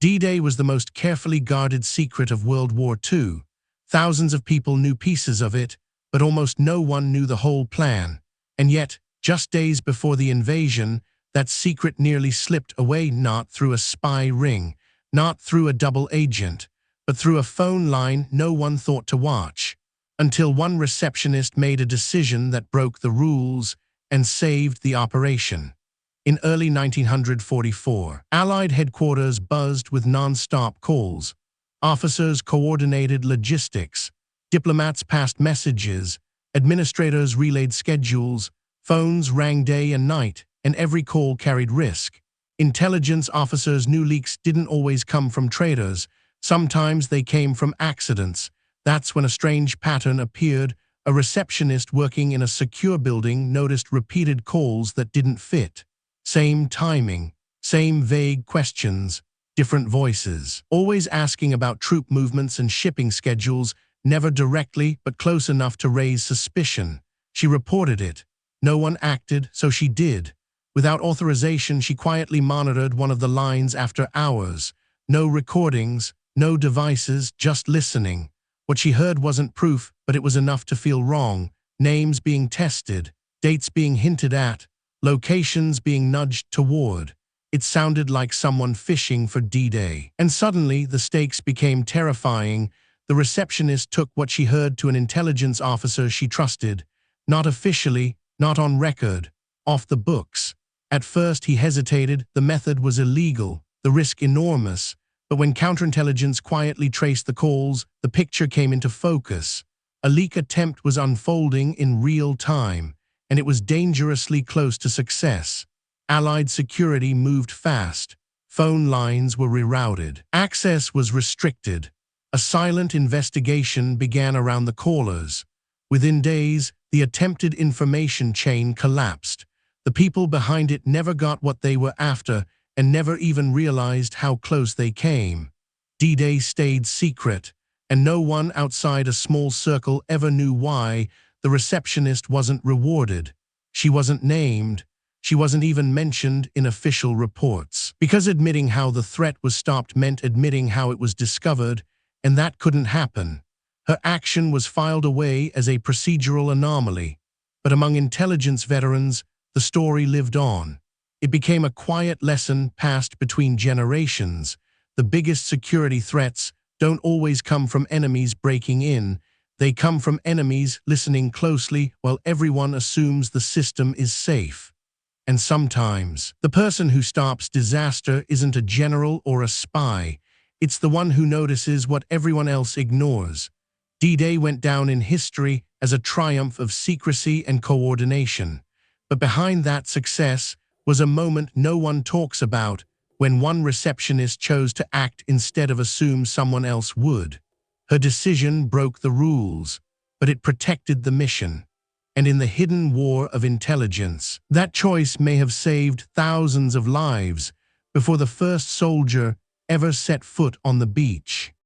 D-Day was the most carefully guarded secret of World War II. Thousands of people knew pieces of it, but almost no one knew the whole plan. And yet, just days before the invasion, that secret nearly slipped away, not through a spy ring, not through a double agent, but through a phone line no one thought to watch, until one receptionist made a decision that broke the rules and saved the operation. In early 1944, Allied headquarters buzzed with non-stop calls. Officers coordinated logistics, diplomats passed messages, administrators relayed schedules, phones rang day and night, and every call carried risk. Intelligence officers knew leaks didn't always come from traitors. Sometimes they came from accidents. That's when a strange pattern appeared. A receptionist working in a secure building noticed repeated calls that didn't fit. Same timing, same vague questions, different voices. Always asking about troop movements and shipping schedules, never directly but close enough to raise suspicion. She reported it. No one acted, so she did. Without authorization, she quietly monitored one of the lines after hours. No recordings, no devices, just listening. What she heard wasn't proof, but it was enough to feel wrong. Names being tested, dates being hinted at, locations being nudged toward. It sounded like someone fishing for D-Day. And suddenly, the stakes became terrifying. The receptionist took what she heard to an intelligence officer she trusted. Not officially, not on record, off the books. At first, he hesitated. The method was illegal, the risk enormous. But when counterintelligence quietly traced the calls, the picture came into focus. A leak attempt was unfolding in real time, and it was dangerously close to success. Allied security moved fast. Phone lines were rerouted. Access was restricted. A silent investigation began around the callers. Within days, the attempted information chain collapsed. The people behind it never got what they were after and never even realized how close they came. D-Day stayed secret, and no one outside a small circle ever knew why. The receptionist wasn't rewarded. She wasn't named. She wasn't even mentioned in official reports. Because admitting how the threat was stopped meant admitting how it was discovered, and that couldn't happen. Her action was filed away as a procedural anomaly. But among intelligence veterans, the story lived on. It became a quiet lesson passed between generations. The biggest security threats don't always come from enemies breaking in. They come from enemies listening closely while everyone assumes the system is safe. And sometimes, the person who stops disaster isn't a general or a spy. It's the one who notices what everyone else ignores. D-Day went down in history as a triumph of secrecy and coordination. But behind that success was a moment no one talks about, when one receptionist chose to act instead of assume someone else would. Her decision broke the rules, but it protected the mission. And in the hidden war of intelligence, that choice may have saved thousands of lives before the first soldier ever set foot on the beach.